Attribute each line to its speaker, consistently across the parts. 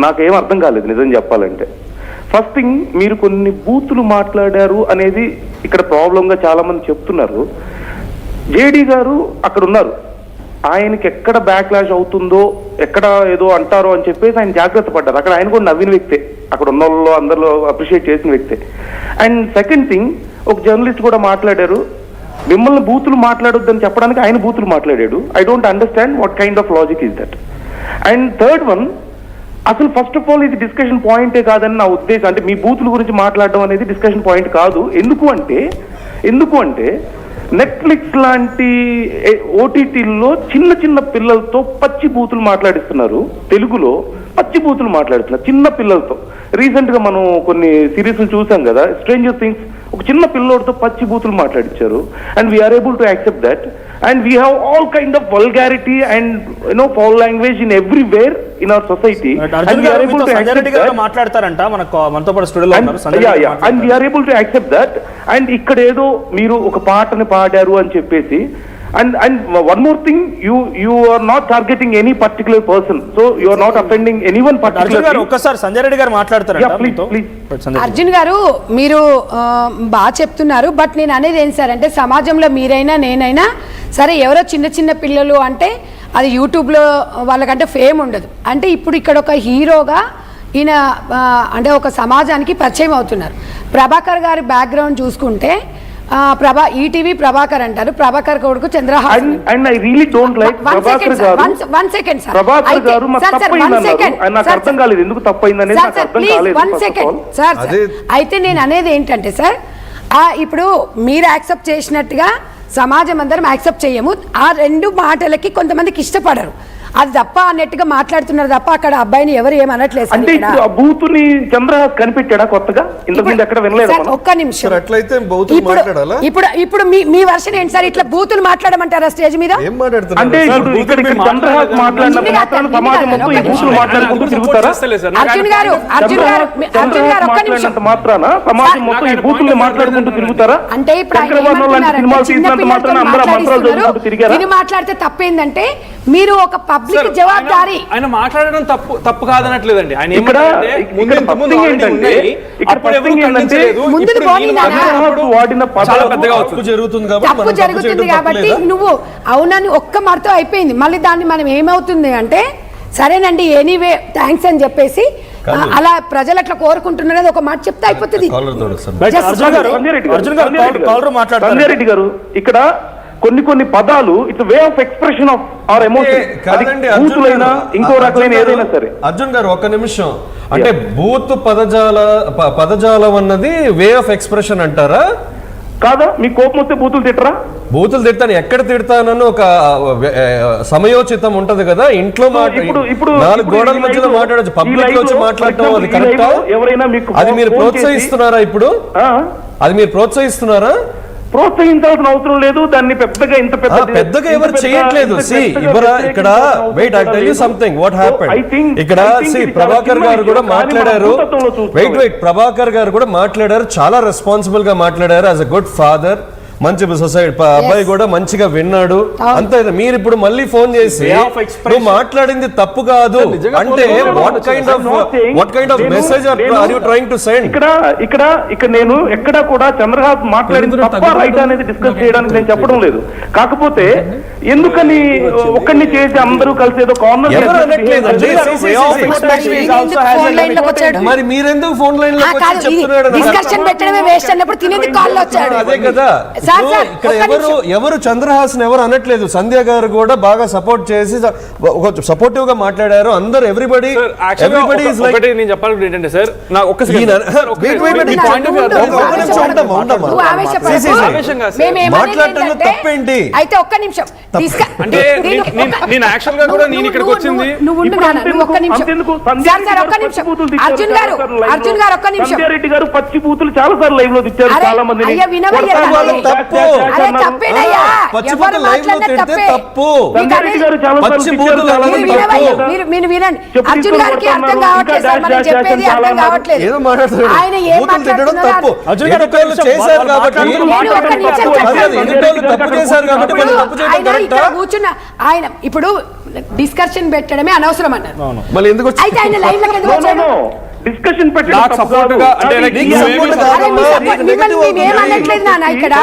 Speaker 1: నాకేం అర్థం కాలేదు నిజం చెప్పాలంటే. ఫస్ట్ థింగ్, మీరు కొన్ని బూతులు మాట్లాడారు అనేది ఇక్కడ ప్రాబ్లంగా చాలా మంది చెప్తున్నారు. జేడీ గారు అక్కడ ఉన్నారు, ఆయనకి ఎక్కడ బ్యాక్లాష్ అవుతుందో, ఎక్కడ ఏదో అంటారో అని చెప్పేసి ఆయన జాగ్రత్త పడ్డారు. అక్కడ ఆయన కూడా నవ్విన వ్యక్తే, అక్కడ ఉన్న వాళ్ళు అందరిలో అప్రిషియేట్ చేసిన వ్యక్తే. అండ్ సెకండ్ థింగ్, ఒక జర్నలిస్ట్ కూడా మాట్లాడారు, మిమ్మల్ని బూతులు మాట్లాడొద్దని చెప్పడానికి ఆయన బూతులు మాట్లాడాడు. I don't understand what kind of logic is that. And third one, అసలు ఫస్ట్ ఆఫ్ ఆల్ ఇది డిస్కషన్ పాయింటే కాదని నా ఉద్దేశం. అంటే మీ బూతుల గురించి మాట్లాడడం అనేది డిస్కషన్ పాయింట్ కాదు. ఎందుకు అంటే నెట్ఫ్లిక్స్ లాంటి ఓటీటీల్లో చిన్న చిన్న పిల్లలతో పచ్చి బూతులు మాట్లాడిస్తున్నారు, తెలుగులో పచ్చి బూతులు మాట్లాడుతున్నారు చిన్న పిల్లలతో. రీసెంట్ గా మనం కొన్ని సిరీస్ చూసాం కదా, స్ట్రేంజర్ థింగ్స్, ఒక చిన్న పిల్లోడితో పచ్చి బూతులు మాట్లాడించారు. And we're able to accept that. And we have all kind of vulgarity and foul language in everywhere in our society. And we're able to accept that. And ఇక్కడ ఏదో మీరు ఒక పాటని పాడారు అని చెప్పేసి, and one more thing, you are not targeting any particular person, so you are not offending anyone particular.
Speaker 2: Arjun గారు ఒక్కసారి సంజయ్ రెడ్డి గారు మాట్లాడతారంట మీతో.
Speaker 3: అర్జున్ గారు మీరు బాగా చెప్తున్నారు, బట్ నేను అనేది ఏం సార్ అంటే, సమాజంలో మీరైనా నేనైనా సరే, ఎవరో చిన్న చిన్న పిల్లలు అంటే అది యూట్యూబ్లో వాళ్ళకంటే ఫేమ్ ఉండదు. అంటే ఇప్పుడు ఇక్కడ ఒక హీరోగా ఈయన అంటే ఒక సమాజానికి పరిచయం అవుతున్నారు. ప్రభాకర్ గారి బ్యాక్గ్రౌండ్ చూసుకుంటే ఈటీవీ ప్రభాకర్ అంటారు, ప్రభాకర్ కొడుకు Chandrahasan.
Speaker 1: And I really don't like Prabhakar garu.
Speaker 3: One second sir,
Speaker 1: Prabhakar గారు నాకు అర్థం కాలేదు ఎందుకు తప్పైందని.
Speaker 3: One second sir. అయితే నేను అనేది ఏంటంటే సార్, ఇప్పుడు మీరు యాక్సెప్ట్ చేసినట్టుగా సమాజం అందరం యాక్సెప్ట్ చేయము. ఆ రెండు మాటలకి కొంతమందికి ఇష్టపడరు, అది తప్ప అన్నట్టుగా మాట్లాడుతున్నారు తప్ప అక్కడ అబ్బాయిని ఎవరు ఏమనట్లేదు.
Speaker 1: అంటే బూతుని చంద్రహాస్ కనిపెట్టాడా కొత్తగా? ఇంతకుముందు ఎక్కడ వినలేదు.
Speaker 3: ఒక్క నిమిషం, ఇప్పుడు మీ వర్షన్ ఏంటి సార్? ఇట్లా బూతులు మాట్లాడమంటారా స్టేజ్ మీద?
Speaker 1: అంటే ఇక్కడ చంద్రహాస్ మాట్లాడినప్పుడు మాత్రం సమాజం మొత్తం ఈ బూతులు మాట్లాడుకుంటూ తిరుగుతారా?
Speaker 3: అర్జున్ గారు ఒక్క నిమిషం,
Speaker 1: మాత్రాన సమాజం మొత్తం ఈ బూతుల్ని మాట్లాడుకుంటూ తిరుగుతారా?
Speaker 3: అంటే ఇప్పుడు మాట్లాడితే తప్పేందంటే మీరు ఒక పబ్లిక్ జవాబారి.
Speaker 2: ఆయన మాట్లాడడం తప్పు కాదనట్లేదండి. ఆయన
Speaker 3: తప్పు జరుగుతుంది కాబట్టి నువ్వు అవునని ఒక్క మాటతో అయిపోయింది. మళ్ళీ దాన్ని మనం ఏమవుతుంది అంటే, సరేనండి ఎనీవే థ్యాంక్స్ అని చెప్పేసి అలా ప్రజలు అట్లా కోరుకుంటున్నారు ఒక మాట చెప్తే అయిపోతుంది.
Speaker 1: సంజయ్ రెడ్డి గారు, ఇక్కడ కొన్ని పదాలు it's way of expression of or emotion, బూతులైనా ఇంకో రకమైన ఏదైనా సరే.
Speaker 4: అర్జున్ గారు ఒక్క నిమిషం, అంటే బూత్ పదజాలం అన్నది వే ఆఫ్ ఎక్స్ప్రెషన్ అంటారా?
Speaker 1: కాదా? మీ కోపం వస్తే బూతులు తిట్టరా? బూతులు
Speaker 4: తిడతాను, ఎక్కడ తిడతానని ఒక సమయోచితం ఉంటది కదా. ఇంట్లో ఇప్పుడు 4 గోడల మధ్యలో మాట్లాడచ్చు, పబ్లిక్ లో వచ్చి మాట్లాడటం అది కరెక్టా? అది మీరు ప్రోత్సహిస్తున్నారా? ఇప్పుడు అది మీరు ప్రోత్సహిస్తున్నారా?
Speaker 1: ప్రోత్సహించాల్సిన అవసరం లేదు. దాన్ని పెద్దగా
Speaker 4: పెద్దగా ఎవరు చేయట్లేదు. ఇక్కడ wait, I tell you something what happened. ఇక్కడ ప్రభాకర్ గారు కూడా మాట్లాడారు. ప్రభాకర్ గారు కూడా మాట్లాడారు, చాలా రెస్పాన్సిబుల్ గా మాట్లాడారు. యాజ్ అ గుడ్ ఫాదర్, మంచి సొసైటీ అబ్బాయి కూడా మంచిగా విన్నాడు. అంతే. మీరు ఇప్పుడు మళ్ళీ ఫోన్ చేసి నువ్వు మాట్లాడింది తప్పు కాదు అంటే what kind of message are you trying to send?
Speaker 1: ఇక్కడ నేను ఎక్కడ కూడా చంద్రహాస్ మాట్లాడింది తప్ప రైట్ అనేది డిస్కస్ చేయడానికి నేను చెప్పడం లేదు. కాకపోతే ఎందుకని ఒక్కడిని చేసి అందరూ కలిసి ఏదో కార్నర్
Speaker 4: మరి మీరెందుకు ఫోన్ లైన్ లో చెప్తున్నాడు? అదే కదా. ఇక్కడ ఎవరు చంద్రహాసన్ ఎవరు అనట్లేదు. సంధ్య గారు కూడా బాగా సపోర్ట్ చేసి సపోర్టివ్ గా మాట్లాడారు. అందరూ ఎవ్రీబడి ఇస్ లైక్.
Speaker 2: నేను చెప్పాలి ఏంటంటే సార్, నాకు
Speaker 4: మాట్లాడటంలో తప్పేంటి?
Speaker 3: అయితే ఒక్క నిమిషం,
Speaker 2: అంటే నేను యాక్చువల్ గా కూడా నేను ఇక్కడికి వచ్చింది.
Speaker 3: అర్జున్ గారు ఒక్క నిమిషం.
Speaker 1: రెడ్డి గారు పచ్చి బూతులు చాలా సార్లు లైవ్ లో తిట్టారు చాలా మంది.
Speaker 3: అర్జున్ గారికి అర్థం కావట్లేదు సార్, మనం చెప్పేది అర్థం కావట్లేదు. ఆయన ఏం మాట్లాడుతున్నారు? కూర్చున్న ఆయన ఇప్పుడు డిస్కషన్ పెట్టడమే అనవసరం అన్నారు.
Speaker 2: మళ్ళీ ఎందుకు వచ్చి-
Speaker 3: అయితే ఆయన లైన్ లోకి ఎందుకు వచ్చాడు?
Speaker 1: డిస్కషన్
Speaker 2: నాకు support గా అంటే like
Speaker 3: అరే, మిమ్మల్ని మేమనట్లేదు నాన్న ఇక్కడ.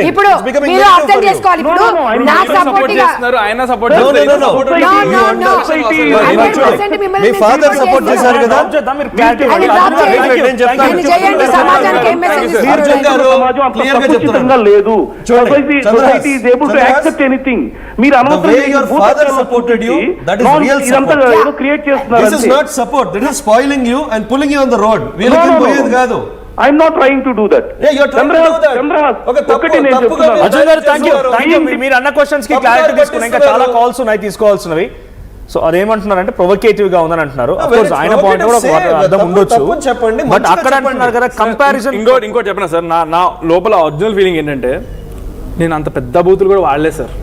Speaker 3: ఇప్పుడు మీరు అర్థం చేసుకోవాలి. ఇప్పుడు నాకు సపోర్ట్ గా
Speaker 2: ఆయన సపోర్ట్
Speaker 3: No, no, no. 100% మిమ్మల్ని
Speaker 4: మీ ఫాదర్
Speaker 3: support
Speaker 4: సపోర్ట్ చేశారు కదా.
Speaker 3: ఆయన drop చేయండి. ఆయన చేయండి. సమాజానికి ఏం మెసేజ్ ఇస్తారు?
Speaker 1: సముచితంగా లేదు.
Speaker 4: చూడండి,
Speaker 1: society is able to accept anything. మీరు
Speaker 4: The way your father supported you, that is real
Speaker 1: ఇదంతా
Speaker 4: support.
Speaker 1: ఏదో క్రియేట్ చేస్తున్నారు.
Speaker 4: This is not support. This is spoiling you and pulling you on the road. వీళ్ళకి పోయేది కాదు.
Speaker 1: I'm not trying to do that.
Speaker 4: Yeah, you're trying to do that. ఒక తప్పు-
Speaker 1: ఒకటి నేను
Speaker 4: తప్పుగా
Speaker 1: చెప్తున్నాను.
Speaker 2: అజయ్ గారు థ్యాంక్ యూ
Speaker 1: చేస్తున్నారు.
Speaker 2: మీరు అన్న క్వశ్చన్స్ కి
Speaker 4: తప్పుగా
Speaker 2: క్లారిటీ తీసుకున్నాం. ఇంకా చాలా
Speaker 4: పట్టిస్తున్నారు.
Speaker 2: కాల్స్ ఉన్నాయి తీసుకోవాల్సినవి. సో అదేమంటున్నారంటే ప్రొవోకేటివ్ గా ఉందని అంటున్నారు. Of course,
Speaker 4: very
Speaker 2: ఆయన పాయింట్ కూడా ఒక
Speaker 4: provocative,
Speaker 2: అర్థం
Speaker 4: తప్పు-
Speaker 2: ఉండొచ్చు.
Speaker 4: తప్పుని చెప్పండి,
Speaker 2: బట్
Speaker 4: మంచిగా
Speaker 2: అక్కడ
Speaker 4: చెప్పండి.
Speaker 2: అంటున్నారు కదా కంపారిజన్. ఇంకోటి చెప్పిన సార్, నా లోపల ఒరిజినల్ ఫీలింగ్ ఏంటంటే నేను అంత పెద్ద బూతులు కూడా వాడలేదు సార్.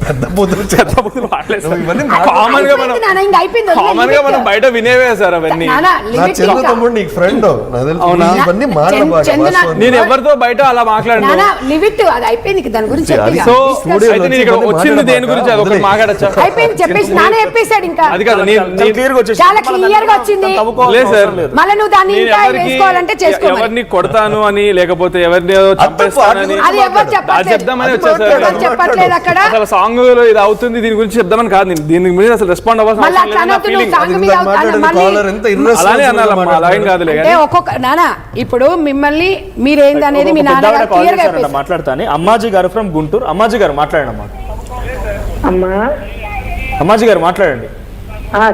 Speaker 4: పెద్ద బూతులు
Speaker 2: పెద్ద బూతులు వాడలేదు సార్.
Speaker 4: ఇవన్నీ
Speaker 2: కామన్ గా మనం
Speaker 3: అయిపోయింది నాన్న, ఇంకా అయిపోయింది.
Speaker 2: కామన్ గా మనం బయట వినేవే సార్ అవన్నీ.
Speaker 3: నాన్న,
Speaker 4: నా
Speaker 3: limit
Speaker 4: చిన్న
Speaker 3: ఇంకా.
Speaker 4: తమ్ముడు నీకు ఫ్రెండ్
Speaker 2: అవునా?
Speaker 4: ఇవన్నీ మాటలు బాగా
Speaker 3: చందన-
Speaker 4: వాస్తవం.
Speaker 2: నేను ఎవరితో బయట అలా మాట్లాడను.
Speaker 3: నాన్న, limit. అది అయిపోయింది ఇక దాని గురించి చెప్పేసి.
Speaker 2: సో
Speaker 4: స్టూడియోలో
Speaker 2: అయితే నేను ఇక్కడ
Speaker 4: వచ్చి
Speaker 2: వచ్చింది దేని గురించి అది ఒకటి
Speaker 4: వదిలేయ్.
Speaker 2: మాట్లాడచ్చా?
Speaker 3: అయిపోయింది చెప్పేసి నాన్న చెప్పేశాడు ఇంకా.
Speaker 2: అది కాదు క్లియర్ గా వచ్చేసి
Speaker 3: చాలా క్లియర్ గా వచ్చింది.
Speaker 2: లేదు సార్.
Speaker 3: మళ్ళీ నువ్వు దాన్ని
Speaker 2: నేను
Speaker 3: ఇంకా
Speaker 2: ఎవరికి
Speaker 3: వేసుకోవాలంటే చేసుకో మరి.
Speaker 2: ఎవరిని కొడతాను అని లేకపోతే ఎవరిని ఏదో చంపేస్తానని
Speaker 3: అది ఎవరు
Speaker 2: అది
Speaker 3: చెప్పట్లేదు.
Speaker 2: చెప్దామని
Speaker 4: అది
Speaker 2: వచ్చా సార్.
Speaker 3: ఎవరు చెప్పట్లేదు అక్కడ.
Speaker 2: అసలు సాంగ్ లో ఇది అవుతుంది దీని గురించి చెప్దామని కాదు. నేను దీని గురించి అసలు రెస్పాండ్ అవ్వాల్సిన
Speaker 3: మళ్ళీ
Speaker 2: అవసరం
Speaker 3: అట్లా
Speaker 2: లేదు. నా
Speaker 3: అనొద్దు,
Speaker 2: ఫీలింగ్
Speaker 3: నువ్వు సాంగ్ మీద
Speaker 4: ఇందాక మాట్లాడిన
Speaker 3: మళ్ళీ
Speaker 4: caller ఎంత
Speaker 2: అలానే
Speaker 4: irresponsible
Speaker 2: అనాలమ్మా,
Speaker 4: గా
Speaker 2: అలాగేం కాదులే
Speaker 3: అంటే
Speaker 2: కానీ
Speaker 3: ఒక్కొక్క నాన్న ఇప్పుడు మిమ్మల్ని మీరేంది అనేది మీ నాన్నగారు క్లియర్ గా చెప్పేశారు.
Speaker 2: మాట్లాడతాను. అమ్మాజీ గారు ఫ్రమ్ గుంటూరు. అమ్మాజీ గారు మాట్లాడండి అమ్మా.
Speaker 5: అమ్మా
Speaker 2: అమ్మాజీ గారు మాట్లాడండి.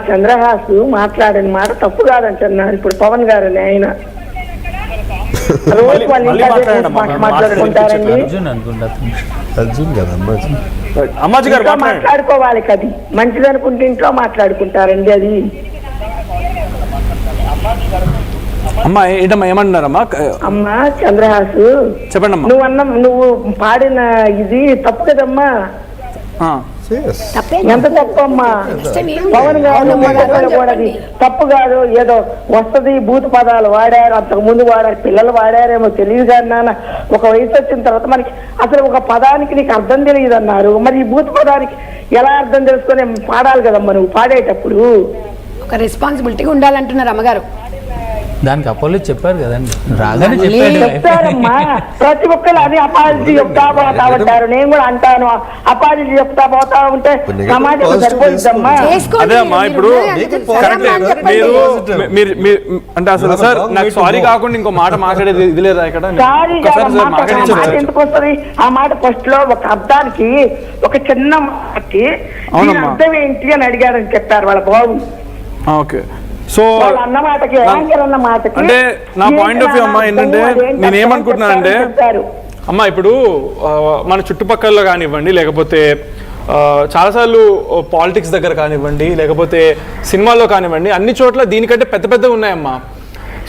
Speaker 5: చంద్రహాసు మాట్లాడిన మాట తప్పు కాదంటున్నారు. ఇప్పుడు పవన్ గారు ఆయన రోజు వాళ్ళ
Speaker 2: మళ్ళీ
Speaker 5: ఇంట్లో అదే
Speaker 2: మాట్లాడండి
Speaker 5: మాట
Speaker 2: అమ్మా.
Speaker 5: మాట్లాడుకుంటారండి.
Speaker 4: అర్జున్ కదా అమ్మాజీ.
Speaker 2: అమ్మాజీ గారు
Speaker 5: ఇంట్లో
Speaker 2: మాట్లాడండి.
Speaker 5: మాట్లాడుకోవాలి కది మంచిది అనుకుంటే ఇంట్లో మాట్లాడుకుంటారండి. అది
Speaker 2: అమ్మా ఏంటమ్మా ఏమంటున్నారమ్మా?
Speaker 5: అమ్మా చంద్రహాసు
Speaker 2: చెప్పండి అమ్మా.
Speaker 5: నువ్వు పాడిన ఇది తప్పు కదమ్మా. ఎంత తప్పమ్మా. పవన్ గారు కూడా తప్పు కాదు. ఏదో వస్తది బూత్ పదాలు వాడారు, అంతకు ముందు వాడారు, పిల్లలు వాడారేమో తెలియదు కానీ నాన్న ఒక వయసు వచ్చిన తర్వాత మనకి అసలు ఒక పదానికి నీకు అర్థం తెలియదు అన్నారు. మరి ఈ బూత్ పదానికి ఎలా అర్థం తెలుసుకొని పాడాలి కదమ్మా నువ్వు పాడేటప్పుడు.
Speaker 3: ఒక రెస్పాన్సిబిలిటీగా ఉండాలంటున్నారు అమ్మగారు.
Speaker 6: దానికి అపోలో చెప్పారు కదండి, రాగానే చెప్పాడు.
Speaker 5: చెప్తారమ్మా ప్రతి ఒక్కరు అది అపాలజీ చెప్తా పోతా ఉంటారు. నేను కూడా అంటాను అపాలజీ చెప్తా పోతా ఉంటే సమాజం సరిపోతుందమ్మా.
Speaker 3: చేసుకోండి.
Speaker 2: అదే అమ్మా ఇప్పుడు
Speaker 3: సరే అమ్మా అని చెప్పండి.
Speaker 2: మీరు అంటే అసలు సార్ నాకు సారీ కాకుండా ఇంకో మాట మాట్లాడేది ఇది లేదా ఇక్కడ?
Speaker 5: సారీ
Speaker 2: ఒకసారి
Speaker 5: కాదమ్మా,
Speaker 2: సార్
Speaker 5: ఆ మాట
Speaker 2: మాట్లాడండి.
Speaker 5: ఎందుకు వస్తుంది? ఆ మాట ఫస్ట్ లో ఒక అర్థానికి ఒక చిన్న మాటకి దీని
Speaker 2: అవునమ్మా.
Speaker 5: అర్థం ఏంటి అని అడిగారని చెప్పారు వాళ్ళ బాబు.
Speaker 2: ఓకే సో
Speaker 5: వాళ్ళు అన్న మాటకి యాంకర్ అన్న మాటకి
Speaker 2: అంటే నా పాయింట్ ఆఫ్ వ్యూ అమ్మా ఏంటంటే నేను ఏమనుకుంటున్నానంటే అమ్మా ఇప్పుడు మన చుట్టుపక్కల కానివ్వండి లేకపోతే చాలాసార్లు పాలిటిక్స్ దగ్గర కానివ్వండి లేకపోతే సినిమాల్లో కానివ్వండి అన్ని చోట్ల దీనికంటే పెద్ద పెద్దగా ఉన్నాయమ్మా.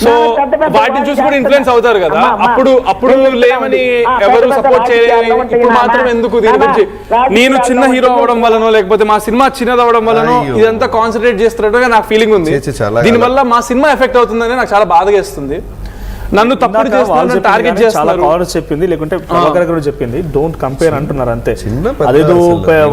Speaker 2: సో వాటిని చూసి కూడా ఇన్ఫ్లుయెన్స్ అవుతారు కదా. అప్పుడు లేమని ఎవరు సపోర్ట్ చేయలేని ఇప్పుడు మాత్రం ఎందుకు దీని గురించి నేను చిన్న హీరో అవడం వల్లనో లేకపోతే మా సినిమా చిన్నది అవడం వల్లనో ఇదంతా కాన్సన్ట్రేట్ చేస్తున్నట్టుగా నాకు ఫీలింగ్ ఉంది. దీనివల్ల మా సినిమా ఎఫెక్ట్ అవుతుందని నాకు చాలా బాధగా వేస్తుంది. నన్ను తప్పుడు చేస్తున్నారు, టార్గెట్ చేస్తున్నారు. కాలర్స్ చెప్పింది లేకుంటే ప్రభాకర్ గారు చెప్పింది డోంట్ కంపేర్ అంటున్నారు అంతే. అదేదో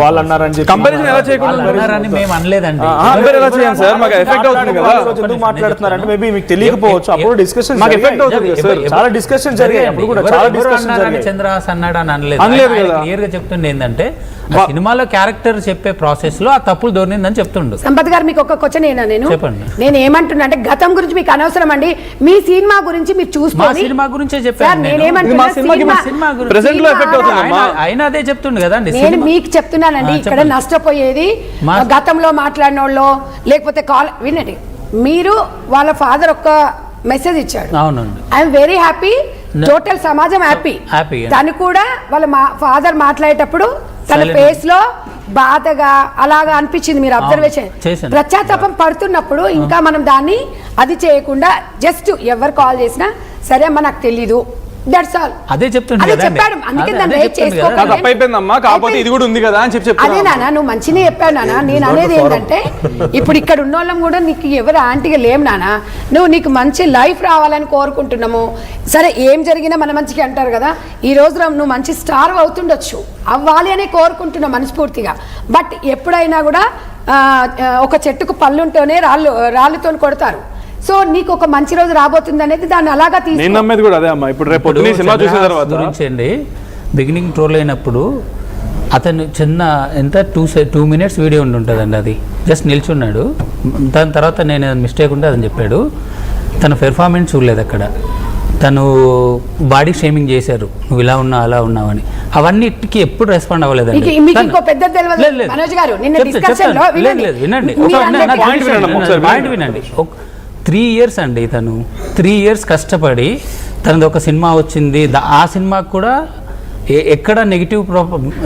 Speaker 2: వాళ్ళు అన్నారని చెప్పి కంపారిజన్ ఎలా చేయకూడదు
Speaker 6: అన్నారని మేము అనలేదండి.
Speaker 2: కంపేర్ ఎలా చేయాలి సార్? మాకు ఎఫెక్ట్ అవుతుంది కదా.
Speaker 6: ఎందుకు
Speaker 2: మాట్లాడుతున్నారంటే మేబీ మీకు తెలియకపోవచ్చు. అప్పుడు డిస్కషన్ మాకు ఎఫెక్ట్ అవుతుంది సార్. చాలా డిస్కషన్ జరిగాయి అప్పుడు కూడా చాలా డిస్కషన్ జరిగాయి.
Speaker 6: చంద్రహాస్ అన్నాడు అని అనలేదు
Speaker 2: కదా.
Speaker 6: క్లియర్ గా చెప్తుండే ఏంటంటే ఆ సినిమాలో క్యారెక్టర్ చెప్పే ప్రాసెస్ లో ఆ తప్పులు దొరికిందని చెప్తుండు.
Speaker 3: సంపత్ గారు మీకు ఒక క్వశ్చన్ ఏనా నేను
Speaker 6: చెప్పండి.
Speaker 3: నేను ఏమంటున్నా అంటే గతం గురించి మీకు అనవసరం అండి. మీ సినిమా గురించి మీరు
Speaker 6: మా
Speaker 3: చూసుకోండి.
Speaker 6: సినిమా గురించే
Speaker 3: సార్,
Speaker 6: చెప్పాను నేను.
Speaker 3: నేనేమంటున్నా,
Speaker 6: సినిమా గురించి
Speaker 2: ప్రెసెంట్ లో ఎఫెక్ట్ అవుతుందమ్మా.
Speaker 6: ఆయన అదే చెప్తుండు కదండి.
Speaker 3: నేను మీకు చెప్తున్నానండి ఇక్కడ నష్టపోయేది గతంలో మాట్లాడిన వాళ్ళు లేకపోతే కాల్ వినండి. మీరు వాళ్ళ ఫాదర్ ఒక్క మెసేజ్ ఇచ్చాడు.
Speaker 6: అవునండి.
Speaker 3: I'm very happy. టోటల్ సమాజం హ్యాపీ. తను కూడా వాళ్ళ ఫాదర్ మాట్లాడేటప్పుడు తన ఫేస్ లో బాధగా అలాగా అనిపించింది. మీరు అబ్జర్వేషన్ పశ్చాత్తాపం పడుతున్నప్పుడు ఇంకా మనం దాన్ని అది చేయకుండా జస్ట్ ఎవరు కాల్ చేసినా సరే అమ్మ నాకు తెలీదు దట్స్ ఆల్.
Speaker 6: అదే చెప్తుండే
Speaker 3: అదే
Speaker 6: కదండి.
Speaker 3: చెప్పాడు, అందుకే
Speaker 6: అదే
Speaker 3: దాన్ని రేట్
Speaker 6: చెప్తుంది
Speaker 3: చేసుకోకండి.
Speaker 6: కదా.
Speaker 2: తప్పు అయిపోయిందమ్మా, కాకపోతే ఇది కూడా ఉంది కదా అని
Speaker 3: అదే
Speaker 2: చెప్తున్నా.
Speaker 3: నాన్న, నువ్వు మంచినే చెప్పావు నాన్న. నేను అనేది ఏంటంటే ఇప్పుడు ఇక్కడ ఉన్న వాళ్ళం కూడా నీకు ఎవరు ఆంటీగా లేం నాన్న. నీకు మంచి లైఫ్ రావాలని కోరుకుంటున్నాము. సరే ఏం జరిగినా మన మంచిగా అంటారు కదా. ఈ రోజు నువ్వు మంచి స్టార్ అవుతుండొచ్చు, అవ్వాలి అనే కోరుకుంటున్నావు మనస్ఫూర్తిగా. బట్ ఎప్పుడైనా కూడా ఒక చెట్టుకు పళ్ళుంటేనే రాళ్ళతో కొడతారు. సో నీకు ఒక మంచి రోజు రాబోతుంది అనేది దాన్ని అలాగా
Speaker 2: నేను నమ్మేది కూడా అదే అమ్మా. ఇప్పుడు రేపు పొద్దున్న ఈ సినిమా చూసిన తర్వాత
Speaker 6: గురించి అండి, బిగినింగ్ ట్రోల్ అయినప్పుడు అతను చిన్న ఎంత 2 minutes వీడియో ఉంటుందండి. అది జస్ట్ నిల్చున్నాడు. దాని తర్వాత నేను మిస్టేక్ ఉంటే అదని చెప్పాడు. తన పెర్ఫార్మెన్స్ చూడలేదు అక్కడ. తను బాడీ షేమింగ్ చేశారు, నువ్వు ఇలా ఉన్నావు అలా ఉన్నావు అని. అవన్నిటికీ ఎప్పుడు రెస్పాండ్ అవ్వలేదండి.
Speaker 3: మీకు ఇంకో పెద్ద తెలియదు మనోజ్ గారు, నిన్న డిస్కషన్ లో
Speaker 6: వినండి పాయింట్ వినండి. 3 years అండి, తను 3 years కష్టపడి తనది ఒక సినిమా వచ్చింది. ఆ సినిమాకు కూడా ఎక్కడ నెగిటివ్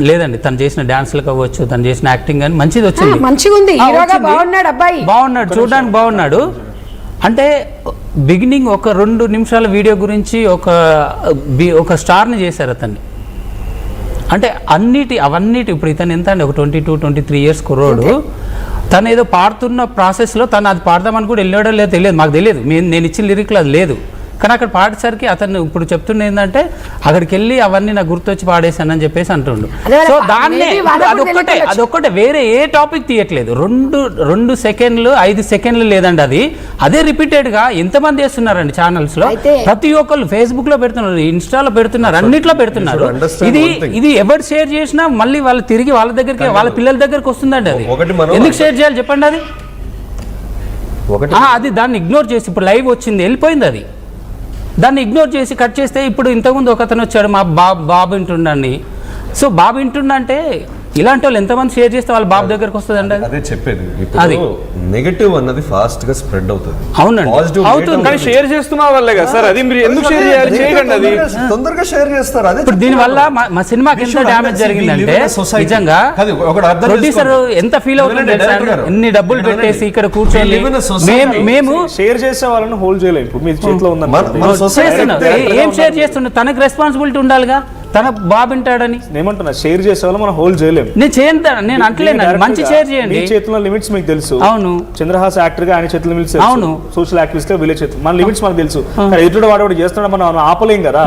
Speaker 6: లేదండి. తను చేసిన డాన్స్లకు అవ్వచ్చు, తను చేసిన యాక్టింగ్ అని మంచిది వచ్చింది,
Speaker 3: మంచిగా ఉంది, హీరోగా బాగున్నాడు, అబ్బాయి
Speaker 6: బాగున్నాడు, చూడడానికి బాగున్నాడు. అంటే బిగినింగ్ ఒక 2 నిమిషాల వీడియో గురించి ఒక స్టార్ని చేశారు అతన్ని. అంటే అవన్నిటి ఇప్పుడు ఇతను ఎంత అండి, ఒక 22-23 years కుర్రోడు. తను ఏదో పాడుతున్న ప్రాసెస్లో తను అది పాడదామని కూడా వెళ్ళాడో లేదో తెలియదు, మాకు తెలియదు. నేను ఇచ్చిన లిరిక్లు అది లేదు. కానీ అక్కడ పాడేసరికి అతను ఇప్పుడు చెప్తున్న ఏంటంటే అక్కడికి వెళ్ళి అవన్నీ నాకు గుర్తొచ్చి పాడేశానని చెప్పేసి అంటుండు. సో దాన్నే అదొక్కటే వేరే ఏ టాపిక్ తీయట్లేదు. 2 సెకండ్లు 5 సెకండ్లు లేదండి. అదే రిపీటెడ్గా ఎంతమంది చేస్తున్నారండి ఛానల్స్ లో. ప్రతి ఒక్కళ్ళు ఫేస్బుక్ లో పెడుతున్నారు, ఇన్స్టాలో పెడుతున్నారు, అన్నిట్లో పెడుతున్నారు. ఇది ఎవరు షేర్ చేసినా మళ్ళీ వాళ్ళు తిరిగి వాళ్ళ దగ్గరికి, వాళ్ళ పిల్లల దగ్గరికి వస్తుందండి. అది ఎందుకు షేర్ చేయాలి చెప్పండి. అది దాన్ని ఇగ్నోర్ చేసి ఇప్పుడు లైవ్ వచ్చింది, వెళ్ళిపోయింది. అది దాన్ని ఇగ్నోర్ చేసి కట్ చేస్తే ఇప్పుడు ఇంతకుముందు ఒకతను వచ్చాడు, మా బాబు వింటుండని. సో బాబు వింటుండంటే ఇలాంటి వాళ్ళు ఎంతమంది షేర్ చేస్తే వాళ్ళ బాబు దగ్గరకు వస్తుందండి.
Speaker 4: అదే చెప్పేది, అది నెగటివ్ అన్నది ఫాస్ట్ గా స్ప్రెడ్ అవుతుంది.
Speaker 6: అవునండి, అవుతుంది.
Speaker 2: కానీ షేర్ చేస్తున్నా వాళ్ళే కదా సార్. అది మీరు ఎందుకు షేర్ చేయాలి? చేయకండి, అది
Speaker 4: తొందరగా షేర్ చేస్తారు. అదే
Speaker 6: ఇప్పుడు దీని వల్ల మా సినిమాకి ఎంత డ్యామేజ్ జరిగిందంటే నిజంగా ప్రొడ్యూసర్ ఎంత ఫీల్ అవుతుంది. ఎన్ని డబ్బులు పెట్టేసి ఇక్కడ కూర్చొని మేము
Speaker 7: షేర్ చేసే వాళ్ళని హోల్డ్ చేయలేము. ఇప్పుడు మీ చేతిలో ఉన్న
Speaker 6: ఏం షేర్ చేస్తున్నా, తనకు రెస్పాన్సిబిలిటీ ఉండాలిగా, తన బాబు వింటాడని.
Speaker 7: ఏమంటున్నా, షేర్ చేసే వాళ్ళు మనం హోల్డ్ చేయలేము.
Speaker 6: నేను చేయను, నేను అంటలేను. మంచి షేర్ చేయండి.
Speaker 7: మీ చేతిలో లిమిట్స్ మీకు తెలుసు.
Speaker 6: అవును,
Speaker 7: చంద్రహాస్ యాక్టర్ గా ఆయన చేతిలో లిమిట్స్.
Speaker 6: అవును,
Speaker 7: సోషల్ యాక్టివిస్ట్ గా వీళ్ళ చేతులు మన లిమిట్స్ మనకు తెలుసు. ఎదుటి వాడు చేస్తున్నాడు, మనం ఆపలేం కదా.